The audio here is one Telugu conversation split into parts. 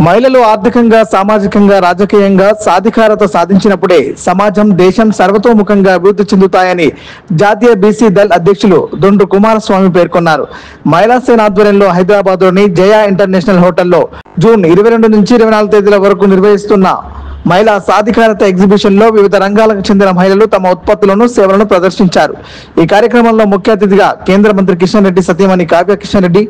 మహిళలు ఆర్థికంగా, సామాజికంగా, రాజకీయంగా సాధికారత సాధించినప్పుడే సమాజం, దేశం సర్వతోముఖంగా అభివృద్ధి చెందుతాయని జాతీయ బీసీ దళ్ అధ్యక్షులు దొండ్రు కుమారస్వామి పేర్కొన్నారు. మహిళా సేన ఆధ్వర్యంలో హైదరాబాద్లోని జయా ఇంటర్నేషనల్ హోటల్లో జూన్ 22 నుంచి 24 తేదీల వరకు నిర్వహిస్తున్న మహిళా సాధికారత ఎగ్జిబిషన్ లో వివిధ రంగాలకు చెందిన మహిళలు తమ ఉత్పత్తులను, సేవలను ప్రదర్శించారు. ఈ కార్యక్రమంలో ముఖ్య అతిథిగా కేంద్ర మంత్రి కిషన్ రెడ్డి సతీమణి కావ్య కిషన్ రెడ్డి,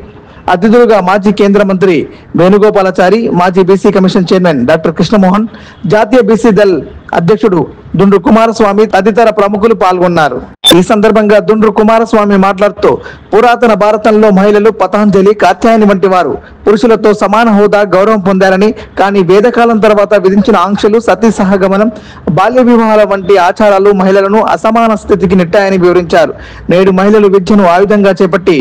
అతిథులుగా మాజీ కేంద్ర మంత్రి వేణుగోపాలాచారి, మాజీ BC commission chairman doctor Krishnamohan, జాతీయ బీసీ దళ్ అధ్యక్షుడు దొండ్రు కుమారస్వామి తదితర ప్రముఖులు పాల్గొన్నారు. ఈ సందర్భంగా దొండ్రు కుమారస్వామి మాట్లాడుతూ పురాతన భారతంలో మహిళలు పతంజలి, కాత్యాయని వంటి వారు పురుషులతో సమాన హోదా, గౌరవం పొందారని, కానీ వేదకాలం తర్వాత విధించిన ఆంక్షలు, సతీ సహగమనం, బాల్య వివాహాల వంటి ఆచారాలు మహిళలను అసమాన స్థితికి నెట్టాయని వివరించారు. నేడు మహిళలు విద్యను ఆయుధంగా చేపట్టి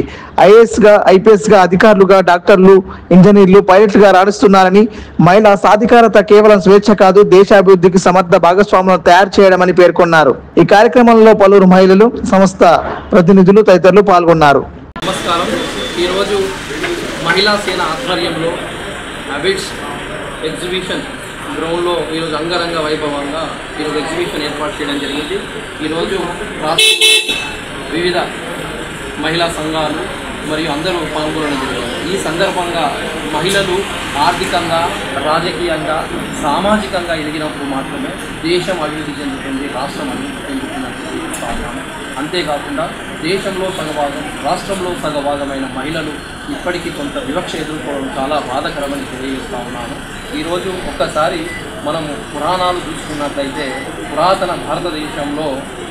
ఐఏఎస్ గా, ఐపీఎస్ గా, అధికారులుగా, డాక్టర్లు, ఇంజనీర్లు, పైలట్లుగా రాణిస్తున్నారని, మహిళా సాధికారత కేవలం స్వేచ్ఛ కాదు, దేశాభివృద్ధికి సమర్థ భాగస్వాములను తయారు చేయడమని పేర్కొన్నారు. ఈ కార్యక్రమంలో పలువురు మహిళలు, సంస్థ ప్రతినిధులు తదితరులు పాల్గొన్నారు. నమస్కారం. ఈరోజు మహిళా సేన ఆధ్వర్యంలో అబిడ్స్ ఎగ్జిబిషన్ గ్రౌండ్లో ఈరోజు అంగరంగ వైభవంగా ఈరోజు ఎగ్జిబిషన్ ఏర్పాటు చేయడం జరిగింది. ఈరోజు రాష్ట్రంలో వివిధ మహిళా సంఘాలు మరియు అందరూ పాల్గొనడం జరిగింది. ఈ సందర్భంగా మహిళలు ఆర్థికంగా, రాజకీయంగా, సామాజికంగా ఎదిగినప్పుడు మాత్రమే దేశం అభివృద్ధి చెందుతుంది, రాష్ట్రం అభివృద్ధి చెందుతున్నట్టు భావన. అంతేకాకుండా దేశంలో సగభాగం, రాష్ట్రంలో సగభాగమైన మహిళలు ఇప్పటికీ కొంత వివక్ష ఎదుర్కోవడం చాలా బాధాకరమని తెలియజేస్తూ ఉన్నాను. ఈరోజు ఒక్కసారి మనము పురాణాలు చూసుకున్నట్లయితే పురాతన భారతదేశంలో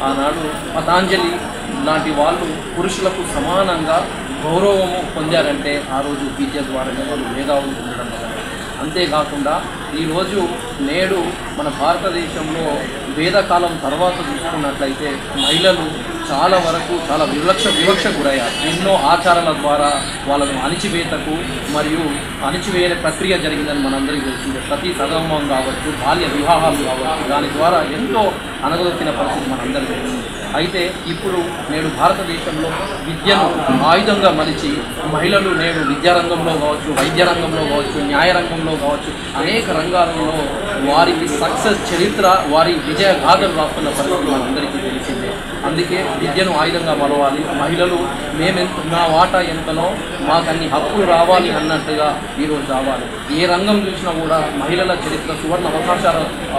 ఆనాడు పతాంజలి లాంటి వాళ్ళు పురుషులకు సమానంగా గౌరవము పొందారంటే ఆ రోజు విద్య ద్వారానే వాళ్ళు మేధావులు పొందడం వల్ల. అంతేకాకుండా ఈరోజు నేడు మన భారతదేశంలో వేదకాలం తర్వాత చూసుకున్నట్లయితే మహిళలు చాలా వరకు చాలా వివక్ష గురయ్యారు. ఎన్నో ఆచారాల ద్వారా వాళ్ళను అణిచివేతకు మరియు అణిచివేయ ప్రక్రియ జరిగిందని మనందరికీ తెలిసిందే. ప్రతి సగమం కావచ్చు, బాల్య వివాహాలు కావచ్చు, దాని ద్వారా ఎంతో అనగదొక్కిన పరిస్థితి మనందరికీ తెలిసింది. అయితే ఇప్పుడు నేడు భారతదేశంలో విద్యను ఆయుధంగా మలిచి మహిళలు నేడు విద్యారంగంలో కావచ్చు, వైద్య రంగంలో కావచ్చు, న్యాయ రంగంలో కావచ్చు, అనేక రంగాలలో వారికి సక్సెస్ చరిత్ర, వారి విజయ గాథలు రాస్తున్న పరిస్థితి మనందరికీ తెలిసిందే. అందుకే విద్యను ఆయుధంగా మలవాలి. మహిళలు మా వాటా ఎంతనో మాకు అన్ని హక్కులు రావాలి అన్నట్టుగా ఈరోజు రావాలి. ఏ రంగం చూసినా కూడా మహిళల చరిత్ర సువర్ణ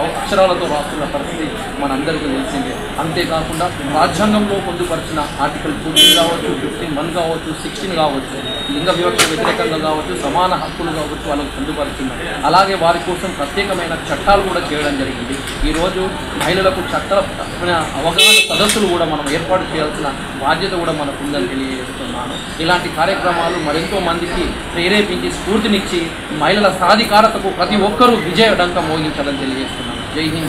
అక్షరాలతో రాస్తున్న పరిస్థితి మనందరికీ తెలిసిందే. అంతేకాకుండా రాజ్యాంగంలో పొందుపరిచిన ఆర్టికల్ 14 కావచ్చు, 15(1) కావచ్చు, 16 కావచ్చు, లింగ వివక్ష వ్యతిరేకంగా కావచ్చు, సమాన హక్కులు కావచ్చు వాళ్ళకు పొందుపరిచింది. అలాగే వారి కోసం ప్రత్యేకమైన చట్టాలు కూడా చేయడం జరిగింది. ఈరోజు మహిళలకు చట్టమైన అవగాహన సదస్సులు కూడా మనం ఏర్పాటు చేయాల్సిన బాధ్యత కూడా మనకు ఉందని తెలియజేస్తున్నాను. ఇలాంటి కార్యక్రమాలు మరెంతో మందికి ప్రేరేపించి స్ఫూర్తినిచ్చి మహిళల సాధికారతకు ప్రతి ఒక్కరూ విజయ డంక మోగించాలని తెలియజేస్తున్నాను. జై హింద్.